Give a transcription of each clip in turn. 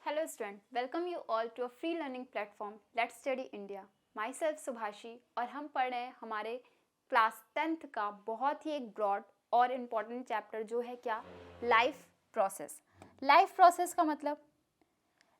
Hello student, welcome you all to a free learning platform Let's Study India. Myself Subhashi और हम पढ़ रहे हैं हमारे क्लास 10th का बहुत ही एक ब्रॉड और इम्पॉर्टेंट चैप्टर जो है क्या, लाइफ प्रोसेस। लाइफ प्रोसेस का मतलब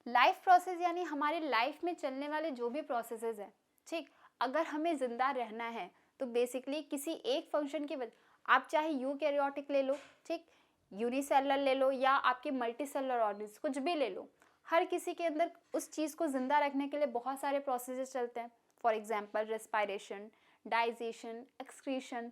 लाइफ प्रोसेस यानी हमारे लाइफ में चलने वाले जो भी प्रोसेसेस हैं, ठीक। अगर हमें जिंदा रहना है तो बेसिकली किसी एक फंक्शन की वजह, आप चाहे यूकैरियोटिक ले लो, ठीक, यूनिसेलुलर ले लो या आपके मल्टीसेलुलर ऑर्गेनिज्म कुछ भी ले लो, हर किसी के अंदर उस चीज़ को ज़िंदा रखने के लिए बहुत सारे प्रोसेसेस चलते हैं। For example respiration, digestion, excretion,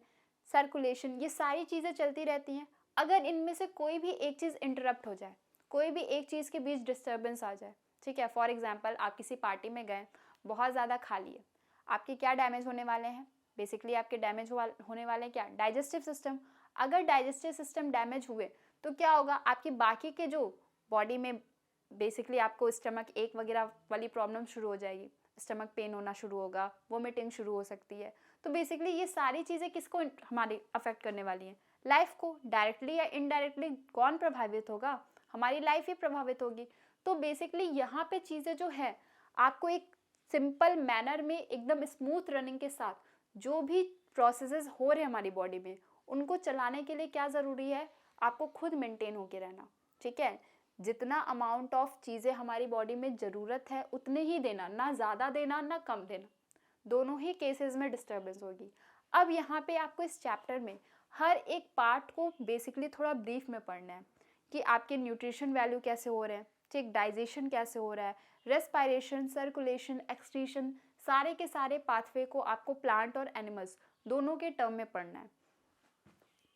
circulation, ये सारी चीज़ें चलती रहती हैं। अगर इनमें से कोई भी एक चीज़ इंटरप्ट हो जाए, कोई भी एक चीज़ के बीच डिस्टर्बेंस आ जाए, ठीक है, फॉर एग्जांपल आप किसी पार्टी में गए, बहुत ज़्यादा खा लिए, आपके क्या डैमेज होने वाले हैं? बेसिकली आपके डैमेज होने वाले हैं क्या, डाइजेस्टिव सिस्टम। अगर डाइजेस्टिव सिस्टम डैमेज हुए तो क्या होगा, आपकी बाकी के जो बॉडी में बेसिकली आपको स्टमक एक वगैरह वाली प्रॉब्लम शुरू हो जाएगी, स्टमक पेन होना शुरू होगा, वोमिटिंग शुरू हो सकती है। तो बेसिकली ये सारी चीज़ें किसको हमारी अफेक्ट करने वाली हैं, लाइफ को। डायरेक्टली या इनडायरेक्टली कौन प्रभावित होगा, हमारी लाइफ ही प्रभावित होगी। तो बेसिकली यहाँ पे चीज़ें जो है आपको एक सिंपल मैनर में एकदम स्मूथ रनिंग के साथ जो भी प्रोसेसेस हो रहे हैं हमारी बॉडी में, उनको चलाने के लिए क्या ज़रूरी है, आपको खुद मेंटेन होके रहना, ठीक है। जितना अमाउंट ऑफ चीज़ें हमारी बॉडी में ज़रूरत है उतने ही देना, ना ज़्यादा देना ना कम देना, दोनों ही केसेस में डिस्टर्बेंस होगी। अब यहाँ पे आपको इस चैप्टर में हर एक पार्ट को बेसिकली थोड़ा ब्रीफ में पढ़ना है कि आपके न्यूट्रिशन वैल्यू कैसे हो रहे हैं, ठीक, डाइजेशन कैसे हो रहा है, रेस्पायरेशन, सर्कुलेशन, एक्सक्रीशन, सारे के सारे पाथवे को आपको प्लांट और एनिमल्स दोनों के टर्म में पढ़ना है।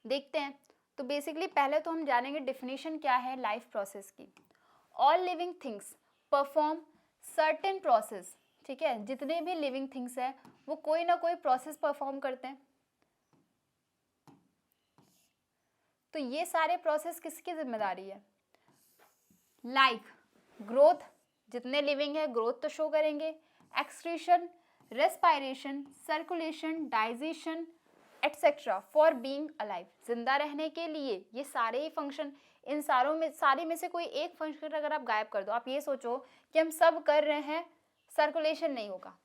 देखते हैं। तो बेसिकली पहले तो हम जानेंगे डेफिनेशन क्या है लाइफ प्रोसेस की। All living things perform certain process, ठीक है, जितने भी लिविंग थिंग्स है वो कोई ना कोई प्रोसेस परफॉर्म करते हैं। तो ये सारे प्रोसेस किसकी जिम्मेदारी है, लाइक ग्रोथ, जितने लिविंग है ग्रोथ तो शो करेंगे, excretion, respiration, circulation, digestion etcetera for being alive, जिंदा रहने के लिए ये सारे ही फंक्शन, इन सारे में से कोई एक फंक्शन अगर आप गायब कर दो, आप ये सोचो कि हम सब कर रहे हैं, सर्कुलेशन नहीं होगा,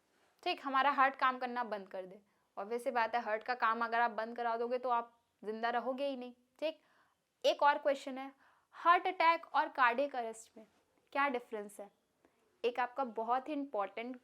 ठीक, हमारा हार्ट काम करना बंद कर दे, ऑब्वियस सी बात है हार्ट का काम अगर आप बंद करा दोगे तो आप जिंदा रहोगे ही नहीं, ठीक। एक और क्वेश्चन है, हार्ट अटैक और कार्डियक अरेस्ट में क्या डिफरेंस है। एक आपका बहुत ही इंपॉर्टेंट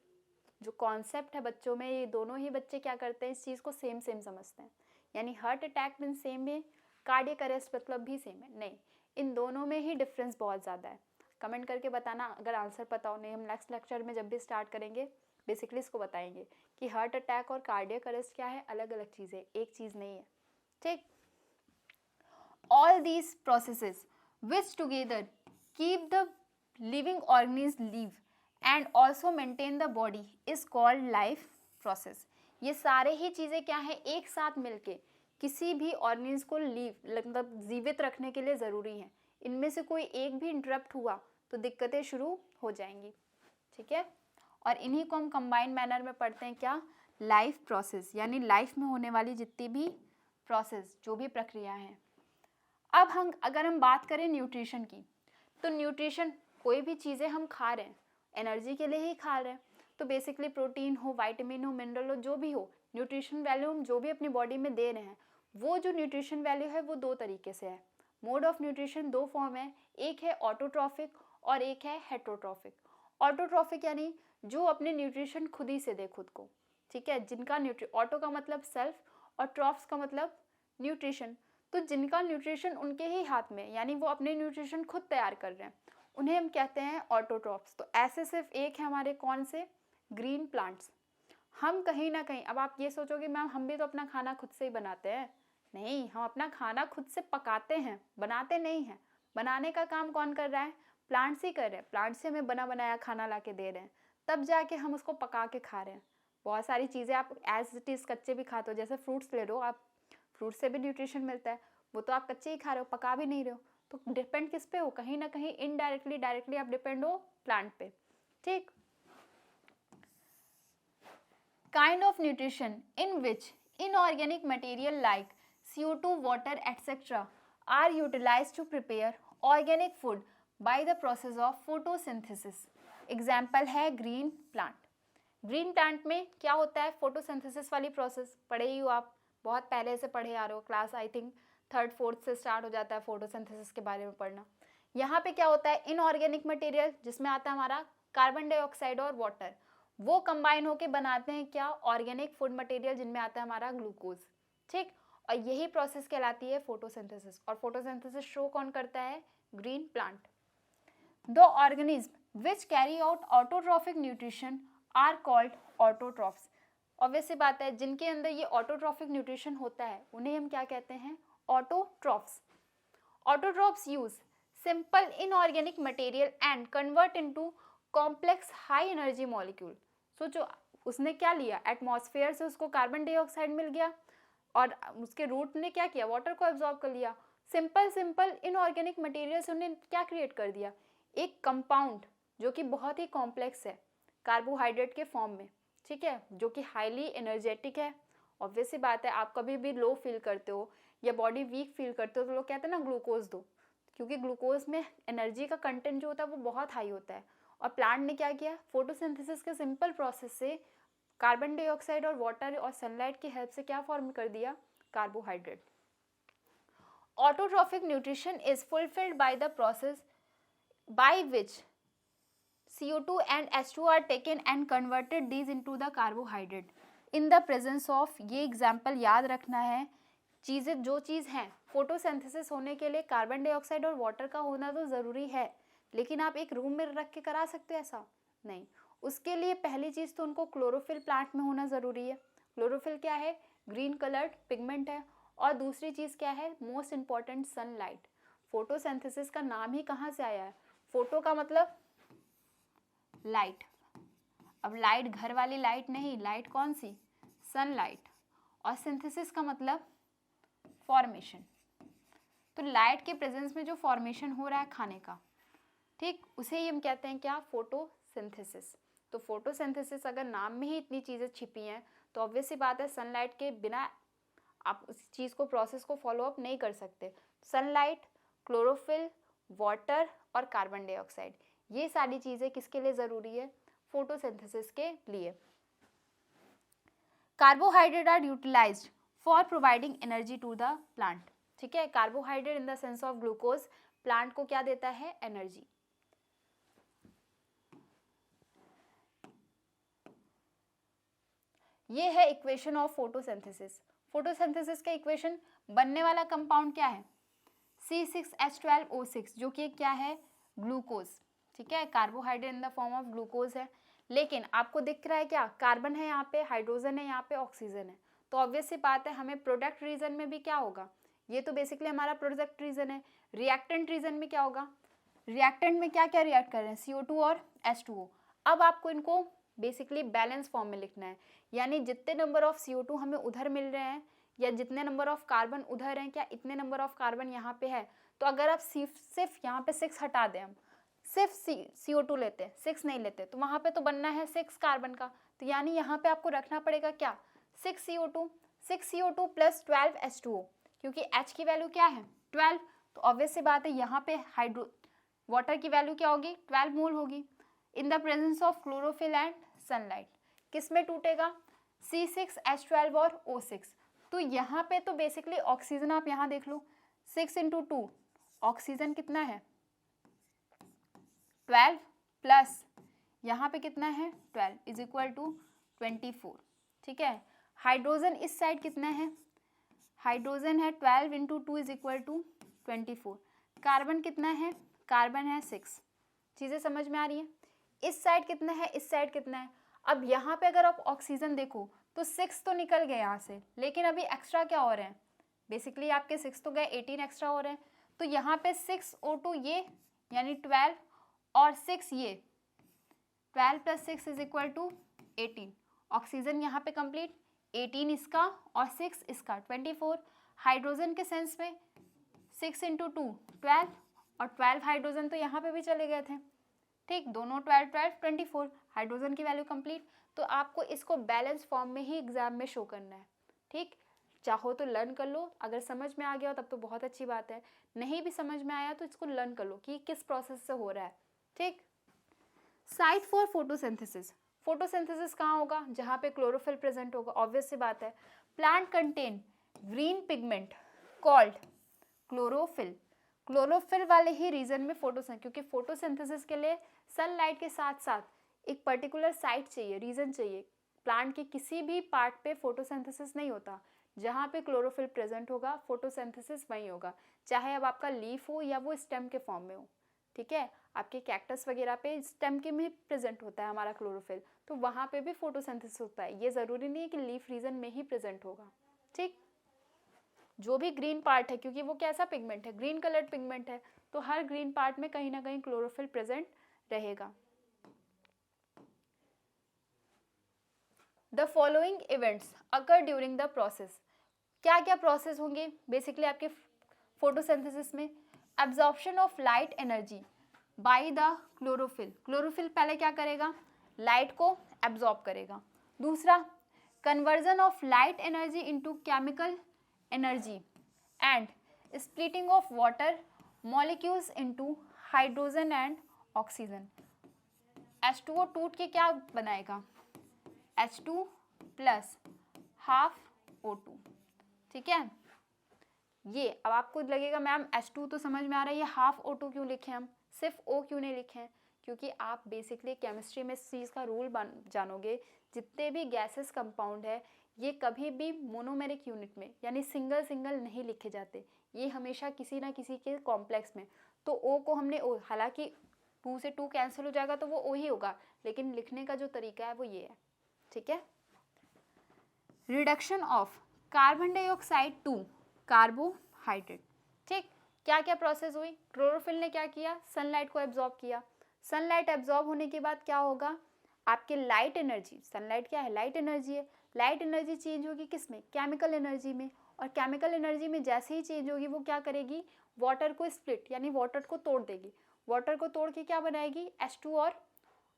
जो कॉन्सेप्ट है बच्चों में, ये दोनों ही बच्चे क्या करते हैं, इस चीज़ को सेम समझते हैं, यानी हार्ट अटैक मीन सेम है, कार्डियक अरेस्ट मतलब भी सेम है, नहीं, इन दोनों में ही डिफरेंस बहुत ज़्यादा है। कमेंट करके बताना अगर आंसर पता हो, नहीं हम नेक्स्ट लेक्चर में जब भी स्टार्ट करेंगे बेसिकली इसको बताएंगे कि हार्ट अटैक और कार्डियक अरेस्ट क्या है, अलग अलग चीज़ें, एक चीज़ नहीं है, ठीक। All these processes which together keep the living organism live and also maintain the body is called life process. ये सारे ही चीज़ें क्या है, एक साथ मिलके किसी भी ऑर्गेनिज्म को मतलब जीवित रखने के लिए ज़रूरी है। इनमें से कोई एक भी इंटरप्ट हुआ तो दिक्कतें शुरू हो जाएंगी, ठीक है। और इन्हीं को हम कंबाइंड मैनर में पढ़ते हैं क्या, लाइफ प्रोसेस, यानी लाइफ में होने वाली जितनी भी प्रोसेस, जो भी प्रक्रिया हैं। अब अगर हम बात करें न्यूट्रिशन की, तो न्यूट्रिशन कोई भी चीज़ें हम खा रहे हैं एनर्जी के लिए ही खा रहे हैं, तो बेसिकली प्रोटीन हो, विटामिन हो, मिनरल हो, जो भी हो, न्यूट्रिशन वैल्यू हम जो भी अपनी बॉडी में दे रहे हैं, वो जो न्यूट्रिशन वैल्यू है वो दो तरीके से है। मोड ऑफ न्यूट्रिशन दो फॉर्म है, एक है ऑटोट्रॉफिक और एक है हेटरोट्रॉफिक। ऑटोट्रॉफिक यानी जो अपने न्यूट्रिशन खुद ही से दे खुद को, ठीक है, जिनका ऑटो का मतलब सेल्फ और ट्रॉफ्स का मतलब न्यूट्रिशन, तो जिनका न्यूट्रिशन उनके ही हाथ में, यानी वो अपने न्यूट्रिशन खुद तैयार कर रहे हैं, उन्हें हम कहते हैं ऑटोट्रॉफ्स। तो ऐसे सिर्फ एक है हमारे कौन से, ग्रीन प्लांट्स। हम कहीं ना कहीं, अब आप ये सोचोगे मैम हम भी तो अपना खाना खुद से ही बनाते हैं, नहीं, हम अपना खाना खुद से पकाते हैं, बनाते नहीं हैं। बनाने का काम कौन कर रहा है, प्लांट्स ही कर रहे हैं, प्लांट्स से हमें बना बनाया खाना ला के दे रहे हैं, तब जाके हम उसको पका के खा रहे हैं। बहुत सारी चीज़ें आप एज इट इज़ कच्चे भी खाते हो, जैसे फ्रूट्स ले लो आप, फ्रूट से भी न्यूट्रिशन मिलता है, वो तो आप कच्चे ही खा रहे हो, पका भी नहीं रहे हो, तो डिपेंड किस पे हो, कहीं ना कहीं इनडायरेक्टली डायरेक्टली आप डिपेंड हो प्लांट पे, ठीक। Kind of nutrition in which inorganic material like CO2, water etcetera are utilised to prepare organic food by the process of photosynthesis. Example है ग्रीन प्लांट। ग्रीन प्लांट में क्या होता है, photosynthesis वाली प्रोसेस पढ़े ही हो आप, बहुत पहले से पढ़े आ रहे हो, class I think 3rd 4th से स्टार्ट हो जाता है फोटोसिंथेसिस के बारे में पढ़ना। यहाँ पे क्या होता है, इनऑर्गेनिक मटेरियल जिसमें आता है हमारा कार्बन डाइऑक्साइड और वाटर, वो कंबाइन होके बनाते हैं क्या, ऑर्गेनिक फूड मटेरियल जिनमें आता है हमारा ग्लूकोज। ठीक, और यही प्रोसेस कहलाती है फोटोसिंथेसिस। और फोटोसिंथेसिस शो कौन करता है, green plant. The organism which carry out autotrophic nutrition are called autotrophs. Obvious बात है, जिनके अंदर ये ऑटोट्रॉफिक न्यूट्रिशन होता है उन्हें हम क्या कहते हैं, autotrophs. Autotrophs use simple inorganic material and convert into complex high energy molecule. सोचो उसने क्या लिया, एटमॉस्फेयर से उसको कार्बन डाइऑक्साइड मिल गया और उसके रूट ने क्या किया, वाटर को एब्जॉर्ब कर लिया। सिंपल इनऑर्गेनिक मटेरियल से उन्हें क्या क्रिएट कर दिया, एक कंपाउंड जो कि बहुत ही कॉम्प्लेक्स है कार्बोहाइड्रेट के फॉर्म में, ठीक है, जो कि हाईली एनर्जेटिक है। ऑब्वियस सी बात है, आप कभी भी लो फील करते हो या बॉडी वीक फील करते हो तो लोग कहते हैं ना ग्लूकोज दो, क्योंकि ग्लूकोज में एनर्जी का कंटेंट जो होता है वो बहुत हाई होता है। और प्लांट ने क्या किया, फोटोसिंथेसिस के सिंपल प्रोसेस से कार्बन डाइऑक्साइड और वाटर और सनलाइट की हेल्प से क्या फॉर्म कर दिया, carbohydrate. Autotrophic nutrition is fulfilled by the process by which CO2 and H2 are taken and converted these into the carbohydrate in the presence of, ये example याद रखना है, चीज़ें जो चीज़ हैं फोटोसिंथेसिस होने के लिए कार्बन डाइऑक्साइड और वाटर का होना तो ज़रूरी है, लेकिन आप एक रूम में रख के करा सकते हो ऐसा नहीं। उसके लिए पहली चीज़ तो उनको क्लोरोफिल प्लांट में होना ज़रूरी है। क्लोरोफिल क्या है, ग्रीन कलर्ड पिगमेंट है। और दूसरी चीज़ क्या है, मोस्ट इम्पॉर्टेंट सनलाइट। फोटोसिंथेसिस का नाम ही कहाँ से आया है, फोटो का मतलब लाइट। अब लाइट घर वाली लाइट नहीं, लाइट कौन सी, सनलाइट। और सिंथेसिस का मतलब फॉर्मेशन, तो लाइट के प्रेजेंस में जो फॉर्मेशन हो रहा है खाने का, ठीक, उसे ही हम कहते हैं क्या, फोटोसिंथेसिस। तो फोटोसिंथेसिस अगर नाम में ही इतनी चीज़ें छिपी हैं तो ऑब्वियस सी बात है सनलाइट के बिना आप उस चीज़ को, प्रोसेस को फॉलो अप नहीं कर सकते। सनलाइट, क्लोरोफिल, वाटर और कार्बन डाइऑक्साइड, ये सारी चीज़ें किसके लिए ज़रूरी है, फोटोसिंथेसिस के लिए। Carbohydrate are utilised for providing energy to the plant. ठीक है, carbohydrate in the sense of glucose plant को क्या देता है, एनर्जी। ये है इक्वेशन ऑफ फोटोसिंथेसिस। फोटोसिंथेसिस का इक्वेशन बनने वाला कंपाउंड क्या है, C6H12O6, जो कि क्या है, ग्लूकोज। ठीक है, carbohydrate in the form of glucose है। लेकिन आपको दिख रहा है क्या, कार्बन है यहाँ पे, हाइड्रोजन है यहाँ पे, ऑक्सीजन है। तो ऑब्वियस सी बात है हमें प्रोडक्ट रीजन में भी क्या होगा, ये तो बेसिकली हमारा प्रोडक्ट रीजन है। रिएक्टेंट रीजन में क्या होगा, रिएक्टेंट में क्या क्या रिएक्ट कर रहे हैं, CO2 और H2O। अब आपको इनको बेसिकली बैलेंस फॉर्म में लिखना है, यानी जितने नंबर ऑफ CO2 हमें उधर मिल रहे हैं या जितने नंबर ऑफ कार्बन उधर हैं, क्या इतने नंबर ऑफ कार्बन यहाँ पे है। तो अगर आप सिर्फ यहाँ पे 6 हटा दें, हम सिर्फ CO2 लेते हैं, 6 नहीं लेते, तो वहाँ पे तो बनना है 6 कार्बन का। तो यानी यहाँ पे आपको रखना पड़ेगा क्या, 6 CO2 प्लस 12 H2O, क्योंकि H की वैल्यू क्या है, 12। तो ऑब्वियस सी बात है यहाँ पे वाटर की वैल्यू क्या होगी, 12 मोल होगी। In the presence of chlorophyll and sunlight किस में टूटेगा, C6H12 और O6। तो यहाँ पे तो बेसिकली ऑक्सीजन आप यहाँ देख लो, 6 × 2 ऑक्सीजन कितना है, 12 प्लस यहाँ पे कितना है, 12 इज इक्वल टू 24। ठीक है, हाइड्रोजन इस साइड कितना है, हाइड्रोजन है 12 × 2 इज इक्वल टू 24। कार्बन कितना है, कार्बन है 6। चीज़ें समझ में आ रही है, इस साइड कितना है, इस साइड कितना है। अब यहाँ पे अगर आप ऑक्सीजन देखो तो 6 तो निकल गए यहाँ से, लेकिन अभी एक्स्ट्रा क्या हो रहे हैं, बेसिकली आपके 6 तो गए, 18 एक्स्ट्रा हो रहे हैं। तो यहाँ पे 6 O2 ये यानी 12 और 6 ये, 12 plus 6 is equal to 18। Oxygen यहाँ पे कंप्लीट, 18 इसका और 6 इसका 24। हाइड्रोजन के सेंस में 6 × 2 12 और 12 हाइड्रोजन तो यहाँ पे भी चले गए थे। ठीक, दोनों 12 12 24, हाइड्रोजन की वैल्यू कंप्लीट। तो आपको इसको बैलेंस फॉर्म में ही एग्जाम में शो करना है। ठीक, चाहो तो लर्न कर लो, अगर समझ में आ गया तब तो बहुत अच्छी बात है, नहीं भी समझ में आया तो इसको लर्न कर लो कि किस प्रोसेस से हो रहा है। ठीक। साइट फॉर फोटोसिंथेसिस, फोटोसिंथेसिस कहाँ होगा? जहाँ पे क्लोरोफिल प्रेजेंट होगा, ऑब्वियस सी बात है। Plant contain green pigment called chlorophyll, chlorophyll वाले ही रीजन में फोटोसिंथेसिस, क्योंकि फोटोसिंथेसिस के लिए सनलाइट के साथ साथ एक पर्टिकुलर साइट चाहिए, रीजन चाहिए। प्लांट के किसी भी पार्ट पे फोटोसिंथेसिस नहीं होता, जहाँ पे क्लोरोफिल प्रेजेंट होगा फोटोसिंथेसिस वहीं होगा, चाहे अब आपका लीफ हो या वो स्टेम के फॉर्म में हो। ठीक है, आपके कैक्टस वगैरह पे स्टेम के में प्रेजेंट होता है हमारा क्लोरोफिल, तो वहाँ पे भी फोटोसिंथेसिस होता है, ये ज़रूरी नहीं है कि लीफ रीजन में ही प्रेजेंट होगा। ठीक, जो भी ग्रीन पार्ट है, क्योंकि वो कैसा पिगमेंट है? ग्रीन कलर्ड पिगमेंट है, तो हर ग्रीन पार्ट में कहीं ना कहीं क्लोरोफिल प्रेजेंट रहेगा। The following events occur during the process, क्या क्या प्रोसेस होंगे बेसिकली आपके फोटोसिंथेसिस में? Absorption of light energy by the chlorophyll, chlorophyll पहले क्या करेगा? लाइट को एब्जॉर्ब करेगा। दूसरा, conversion of light energy into chemical energy and splitting of water molecules into hydrogen and oxygen. H2O टूट के क्या बनाएगा? H2 plus half O2। ठीक है, ये अब आपको लगेगा मैम H2 तो समझ में आ रहा है, ये हाफ O2 क्यों लिखे हम, सिर्फ O क्यों नहीं लिखे हैं? क्योंकि आप बेसिकली केमिस्ट्री में इस चीज़ का रूल जानोगे, जितने भी गैसेस कंपाउंड है ये कभी भी मोनोमेरिक यूनिट में यानी सिंगल सिंगल नहीं लिखे जाते, ये हमेशा किसी ना किसी के कॉम्प्लेक्स में। तो O को हमने O, हालांकि 2 से 2 कैंसिल हो जाएगा तो वो O ही होगा, लेकिन लिखने का जो तरीका है वो ये है। ठीक है, reduction of carbon dioxide to carbohydrate. ठीक, क्या क्या प्रोसेस हुई? क्लोरोफिल ने क्या किया? सनलाइट को एब्जॉर्ब किया। सनलाइट एब्जॉर्ब होने के बाद क्या होगा? आपके लाइट एनर्जी, सनलाइट क्या है? लाइट एनर्जी है, लाइट एनर्जी चेंज होगी किस में? केमिकल एनर्जी में। और केमिकल एनर्जी में जैसे ही चेंज होगी वो क्या करेगी? वाटर को स्प्लिट यानी वाटर को तोड़ देगी। वाटर को तोड़ के क्या बनाएगी? H2 और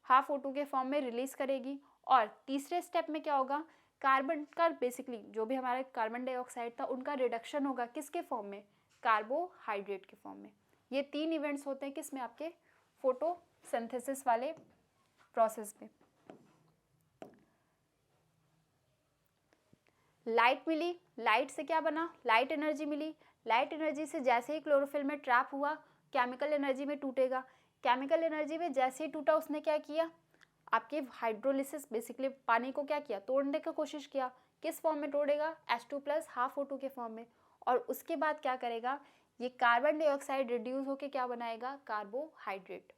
हाफ O2 के फॉर्म में रिलीज करेगी। और तीसरे स्टेप में क्या होगा? कार्बन का बेसिकली जो भी हमारा कार्बन डाइऑक्साइड था उनका रिडक्शन होगा किसके फॉर्म में? कार्बोहाइड्रेट के फॉर्म में। ये 3 इवेंट्स होते हैं किसमें? आपके फोटोसिंथेसिस वाले प्रोसेस में। लाइट मिली, लाइट से क्या बना? लाइट एनर्जी मिली। लाइट एनर्जी से जैसे ही क्लोरोफिल में ट्रैप हुआ केमिकल एनर्जी में टूटेगा। केमिकल एनर्जी में जैसे ही टूटा उसने क्या किया? आपके हाइड्रोलिसिस बेसिकली पानी को क्या किया? तोड़ने की कोशिश किया। किस फॉर्म में तोड़ेगा? H2 प्लस हाफ O2 के फॉर्म में। और उसके बाद क्या करेगा? ये कार्बन डाइऑक्साइड रिड्यूस होके क्या बनाएगा? कार्बोहाइड्रेट।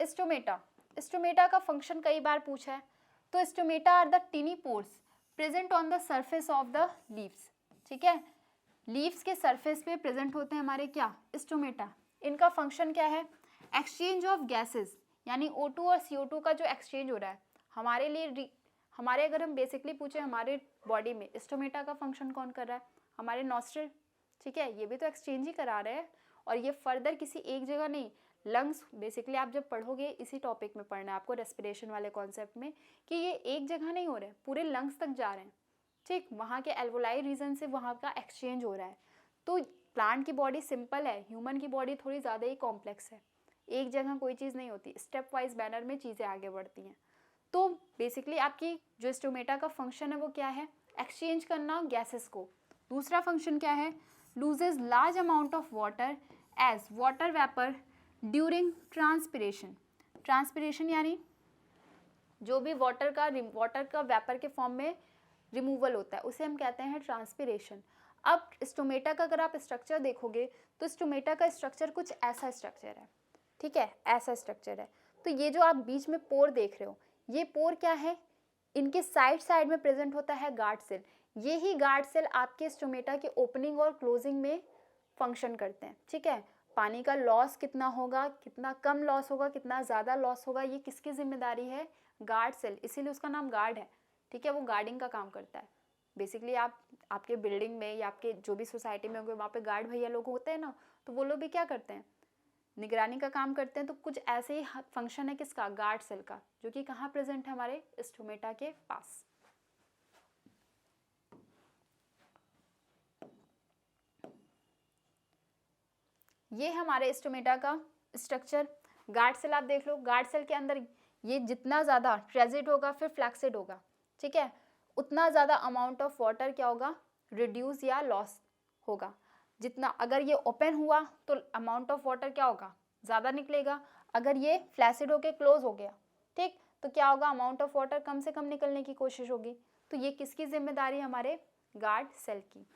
स्टोमेटा, स्टोमेटा का फंक्शन कई बार पूछा है। तो stomata are the tiny pores present on the surface of the leaves. ठीक है, लीव्स के सरफेस पे प्रेजेंट होते हैं हमारे क्या? स्टोमेटा। इनका फंक्शन क्या है? एक्सचेंज ऑफ गैसेस, यानी O2 और CO2 का जो एक्सचेंज हो रहा है हमारे लिए, हमारे अगर हम बेसिकली पूछे हमारे बॉडी में स्टोमेटा का फंक्शन कौन कर रहा है? हमारे नॉस्ट्रिल। ठीक है, ये भी तो एक्सचेंज ही करा रहे हैं। और ये फर्दर किसी एक जगह नहीं, लंग्स बेसिकली आप जब पढ़ोगे इसी टॉपिक में पढ़ना है आपको रेस्पिरेशन वाले कॉन्सेप्ट में, कि ये एक जगह नहीं हो रहे हैं, पूरे लंग्स तक जा रहे हैं। ठीक, वहाँ के एल्वोलाई रीजन से वहाँ का एक्सचेंज हो रहा है। तो प्लांट की बॉडी सिंपल है, ह्यूमन की बॉडी थोड़ी ज़्यादा ही कॉम्प्लेक्स है, एक जगह कोई चीज़ नहीं होती, स्टेप वाइज बैनर में चीज़ें आगे बढ़ती हैं। तो बेसिकली आपकी जो स्टोमेटा का फंक्शन है वो क्या है? एक्सचेंज करना गैसेस को। दूसरा फंक्शन क्या है? Loses large amount of water as water vapour during transpiration. Transpiration यानी जो भी वाटर का वेपर के फॉर्म में रिमूवल होता है उसे हम कहते हैं ट्रांसपिरेशन। अब स्टोमेटा का अगर आप स्ट्रक्चर देखोगे तो स्टोमेटा का स्ट्रक्चर कुछ ऐसा स्ट्रक्चर है। ठीक है, ऐसा स्ट्रक्चर है। तो ये जो आप बीच में पोर देख रहे हो, ये पोर क्या है? इनके साइड साइड में प्रेजेंट होता है गार्ड सेल। ये ही गार्ड सेल आपके स्टोमेटा के ओपनिंग और क्लोजिंग में फंक्शन करते हैं। ठीक है, पानी का लॉस कितना होगा, कितना कम लॉस होगा, कितना ज़्यादा लॉस होगा, ये किसकी जिम्मेदारी है? गार्ड सेल, इसीलिए उसका नाम गार्ड है। ठीक है, वो गार्डिंग का काम करता है। बेसिकली आपके बिल्डिंग में या आपके जो भी सोसाइटी में होंगे वहाँ पे गार्ड भैया लोग होते हैं ना, तो वो लोग भी क्या करते हैं? निगरानी का काम करते हैं। तो कुछ ऐसे ही फंक्शन है किसका, गार्ड सेल का, जो कि कहाँ प्रेजेंट है, हमारे स्टोमेटा के पास। ये हमारे स्टोमेटा का स्ट्रक्चर। गार्ड सेल आप देख लो, गार्ड सेल के अंदर ये जितना ज़्यादा ट्रेजिड होगा फिर फ्लैक्सिड होगा, ठीक है, उतना ज़्यादा अमाउंट ऑफ वाटर क्या होगा, रिड्यूस या लॉस होगा। जितना अगर ये ओपन हुआ तो अमाउंट ऑफ वाटर क्या होगा, ज़्यादा निकलेगा। अगर ये फ्लैसिड होके क्लोज हो गया, ठीक, तो क्या होगा, अमाउंट ऑफ वाटर कम से कम निकलने की कोशिश होगी। तो ये किसकी जिम्मेदारी है, हमारे गार्ड सेल की।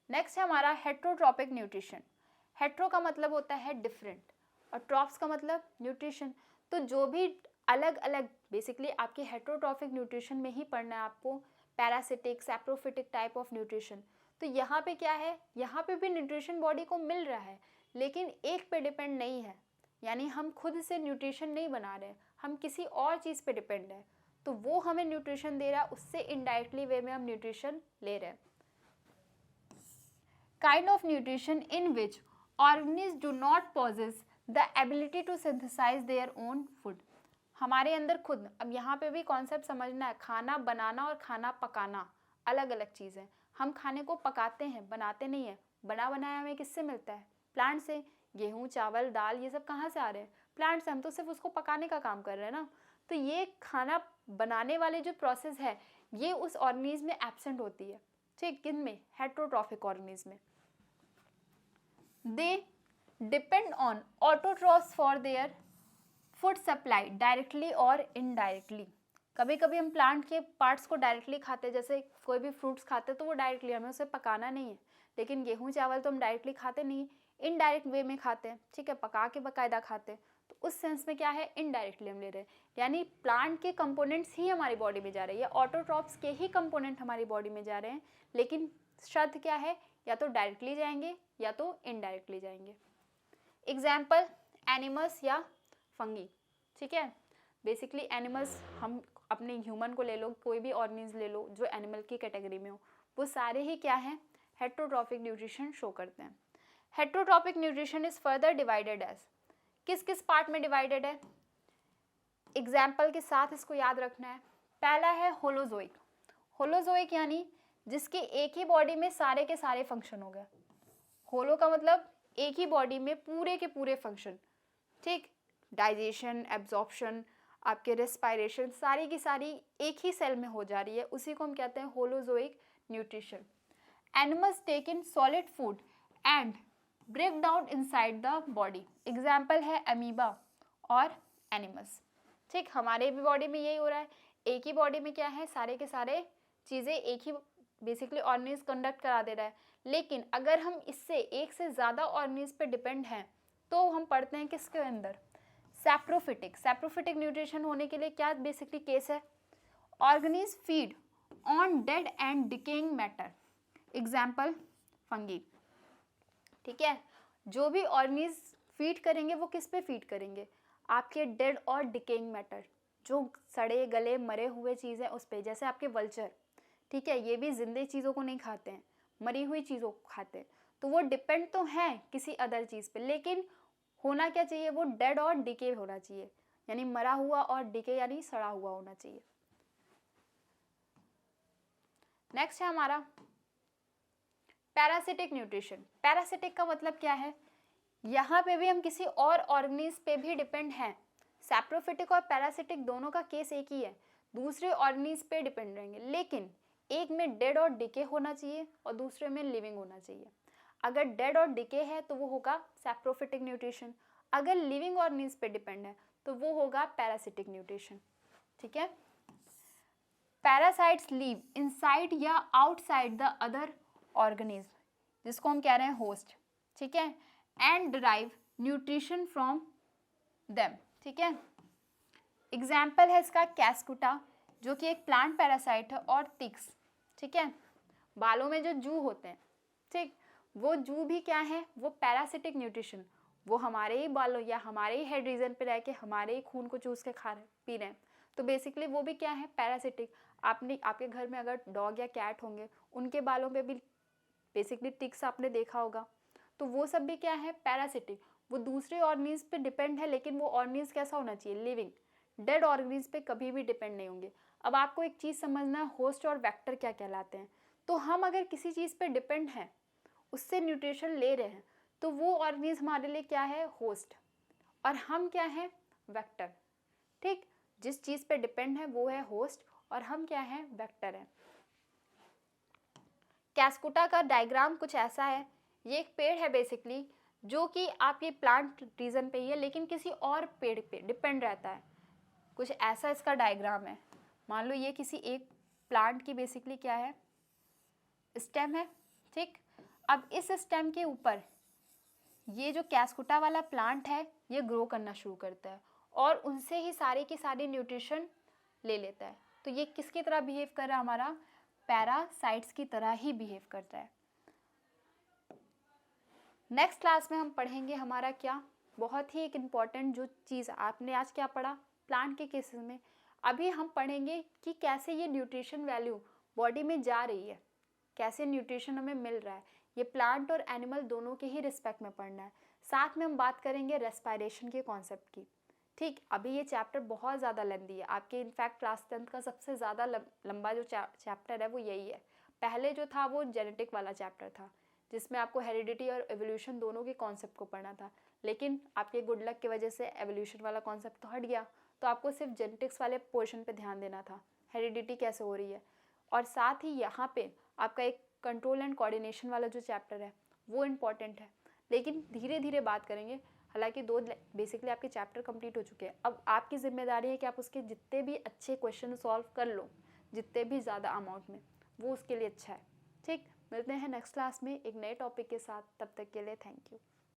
नेक्स्ट है हमारा हेट्रोट्रॉपिक न्यूट्रिशन। हेट्रो का मतलब होता है डिफरेंट और ट्रॉप्स का मतलब न्यूट्रिशन। तो जो भी अलग अलग, बेसिकली आपके हेट्रोट्रॉपिक न्यूट्रिशन में ही पढ़ना है आपको, parasitic, saprophytic type of nutrition. तो यहाँ पे क्या है, यहाँ पे भी न्यूट्रिशन बॉडी को मिल रहा है, लेकिन एक पे डिपेंड नहीं है, यानी हम खुद से न्यूट्रिशन नहीं बना रहे हैं, हम किसी और चीज़ पे डिपेंड है, तो वो हमें न्यूट्रिशन दे रहा है, उससे इनडायरेक्टली वे में हम न्यूट्रिशन ले रहे हैं। kind of nutrition in which organisms do not possess the ability to synthesize their own food। हमारे अंदर खुद, अब यहाँ पे भी कॉन्सेप्ट समझना है, खाना बनाना और खाना पकाना अलग अलग चीज़ है। हम खाने को पकाते हैं, बनाते नहीं है। बना बनाया हमें किससे मिलता है, प्लांट से। गेहूँ, चावल, दाल, ये सब कहाँ से आ रहे हैं, प्लांट से। हम तो सिर्फ उसको पकाने का काम कर रहे हैं ना। तो ये खाना बनाने वाले जो प्रोसेस है, ये उस ऑर्गेनिज्म में एब्सेंट होती है, ठीक, किन में, हेट्रोट्रॉफिक ऑर्गेनिज्म में। They depend on autotrophs for their food supply directly or indirectly। कभी कभी हम प्लांट के पार्ट्स को डायरेक्टली खाते हैं, जैसे कोई भी फ्रूट्स खाते हैं तो वो डायरेक्टली, हमें उसे पकाना नहीं है। लेकिन गेहूँ चावल तो हम डायरेक्टली खाते नहीं, इनडायरेक्ट वे में खाते हैं, ठीक है, पका के बाकायदा खाते हैं। तो उस सेंस में क्या है, इनडायरेक्टली हम ले रहे हैं, यानी प्लांट के कंपोनेंट्स ही हमारी बॉडी में जा रहे हैं, या ऑटोट्रॉप्स के ही कंपोनेंट हमारी बॉडी में जा रहे हैं। लेकिन शर्त क्या है, या तो डायरेक्टली जाएंगे या तो इनडायरेक्टली जाएंगे। एग्जाम्पल, एनिमल्स या फंगी, ठीक है। बेसिकली एनिमल्स, हम अपने ह्यूमन को ले लो, कोई भी ऑर्गेनिज्म ले लो जो एनिमल की कैटेगरी में हो, वो सारे ही क्या हैं, हेट्रोट्रॉपिक न्यूट्रिशन शो करते हैं। Heterotrophic nutrition is further divided as, किस किस पार्ट में डिवाइडेड है, एग्जाम्पल के साथ इसको याद रखना है। पहला है होलोजोइक। होलोजोइक यानी जिसके एक ही बॉडी में सारे के सारे फंक्शन हो गए। होलो का मतलब एक ही बॉडी में पूरे के पूरे फंक्शन, ठीक, डाइजेशन, एब्जॉर्प्शन, आपके रेस्पायरेशन, सारी की सारी एक ही सेल में हो जा रही है, उसी को हम कहते हैं holozoic nutrition. Animals take in solid food and break down inside the body. Example है अमीबा और एनिमल्स, ठीक, हमारे भी बॉडी में यही हो रहा है। एक ही बॉडी में क्या है, सारे के सारे चीज़ें एक ही बेसिकली ऑर्गेनिज्म कंडक्ट करा दे रहा है। लेकिन अगर हम इससे एक से ज़्यादा ऑर्गेनिज्म पे डिपेंड हैं, तो हम पढ़ते हैं किसके अंदर, सैप्रोफिटिक। सैप्रोफिटिक न्यूट्रिशन होने के लिए क्या बेसिकली केस है, organism feed on dead and decaying matter. Example fungi, ठीक है। जो भी ऑर्गेनिज्म फीड करेंगे वो किस पे फीड करेंगे, आपके डेड और डिकेइंग मैटर, जो सड़े गले मरे हुए चीज़ें उस पे, जैसे आपके वल्चर, ठीक है, ये भी जिंदे चीज़ों को नहीं खाते हैं, मरी हुई चीज़ों को खाते हैं। तो वो डिपेंड तो हैं किसी अदर चीज़ पे, लेकिन होना क्या चाहिए, वो डेड और डिके होना चाहिए, यानी मरा हुआ, और डिके यानी सड़ा हुआ होना चाहिए। नेक्स्ट है हमारा पैरासिटिक न्यूट्रिशन। पैरासिटिक का मतलब क्या है, यहाँ पे भी हम किसी और ऑर्गेनिज्म पे भी डिपेंड हैं। सैप्रोफिटिक और पैरासिटिक दोनों का केस एक ही है, दूसरे ऑर्गेनिज्म पे डिपेंड रहेंगे, लेकिन एक में डेड और डिके होना चाहिए और दूसरे में लिविंग होना चाहिए। अगर डेड और डिके है तो वो होगा सैप्रोफिटिक न्यूट्रिशन, अगर लिविंग ऑर्गेनिज्म पे डिपेंड है तो वो होगा पैरासिटिक न्यूट्रिशन, ठीक है। पैरासाइट्स लिव इनसाइड या आउटसाइड द अदर ऑर्गेनिज्म, जिसको हम कह रहे हैं होस्ट, ठीक है, and derive nutrition from them, ठीक है। एग्जाम्पल है इसका कैस्कुटा, जो कि एक प्लांट पैरासाइट है, और टिक्स, ठीक है, बालों में जो जू होते हैं, ठीक, वो जू भी क्या है, वो पैरासिटिक न्यूट्रिशन, वो हमारे ही बालों या हमारे ही हेड रीजन पे रह के हमारे ही खून को चूस के खा रहे पी रहे हैं, तो बेसिकली वो भी क्या है, पैरासिटिक। आपने आपके घर में अगर डॉग या कैट होंगे, उनके बालों पे भी बेसिकली टिक्स आपने देखा होगा। तो वो सब भी क्या है, पैरासिटिक, वो दूसरे ऑर्गेनिज्म पे डिपेंड है, लेकिन वो ऑर्गेनिज्म कैसा होना चाहिए, लिविंग। डेड ऑर्गेनिज्म पे कभी भी डिपेंड नहीं होंगे। अब आपको एक चीज़ समझना है, होस्ट और वेक्टर क्या कहलाते हैं। तो हम अगर किसी चीज़ पे डिपेंड हैं, उससे न्यूट्रिशन ले रहे हैं, तो वो ऑर्गेनिज्म हमारे लिए क्या है, होस्ट, और हम क्या है, वेक्टर। ठीक, जिस चीज़ पे डिपेंड है वो है होस्ट और हम क्या है, वेक्टर है। कैस्कुटा का डायग्राम कुछ ऐसा है। ये एक पेड़ है बेसिकली, जो कि आपके प्लांट रीजन पे ही है, लेकिन किसी और पेड़ पे डिपेंड रहता है। कुछ ऐसा इसका डायग्राम है। मान लो ये किसी एक प्लांट की बेसिकली क्या है, स्टेम है। ठीक, अब इस स्टेम के ऊपर ये जो कैस्कुटा वाला प्लांट है, ये ग्रो करना शुरू करता है और उनसे ही सारी की सारी न्यूट्रिशन ले लेता है। तो ये किसकी तरह बिहेव कर रहा है, हमारा पैरासाइट्स की तरह ही बिहेव कर रहा है। नेक्स्ट क्लास में हम पढ़ेंगे हमारा क्या, बहुत ही एक इम्पॉर्टेंट जो चीज़ आपने आज क्या पढ़ा प्लांट के केसेस में, अभी हम पढ़ेंगे कि कैसे ये न्यूट्रिशन वैल्यू बॉडी में जा रही है, कैसे न्यूट्रिशन हमें मिल रहा है। ये प्लांट और एनिमल दोनों के ही रिस्पेक्ट में पढ़ना है। साथ में हम बात करेंगे रेस्पिरेशन के कॉन्सेप्ट की। ठीक, अभी ये चैप्टर बहुत ज़्यादा लेंदी है, आपके इनफैक्ट क्लास 10th का सबसे ज़्यादा लंबा जो चैप्टर है वो यही है। पहले जो था वो जेनेटिक वाला चैप्टर था, जिसमें आपको हेरिडिटी और एवोल्यूशन दोनों के कॉन्सेप्ट को पढ़ना था, लेकिन आपके गुड लक की वजह से एवोल्यूशन वाला कॉन्सेप्ट तो हट गया, तो आपको सिर्फ जेनेटिक्स वाले पोर्शन पे ध्यान देना था, हेरिडिटी कैसे हो रही है। और साथ ही यहाँ पे आपका एक कंट्रोल एंड कोऑर्डिनेशन वाला जो चैप्टर है वो इम्पॉर्टेंट है, लेकिन धीरे धीरे बात करेंगे। हालांकि 2 बेसिकली आपके चैप्टर कंप्लीट हो चुके हैं, अब आपकी जिम्मेदारी है कि आप उसके जितने भी अच्छे क्वेश्चन सॉल्व कर लो, जितने भी ज़्यादा अमाउंट में, वो उसके लिए अच्छा है। ठीक, मिलते हैं नेक्स्ट क्लास में एक नए टॉपिक के साथ, तब तक के लिए थैंक यू।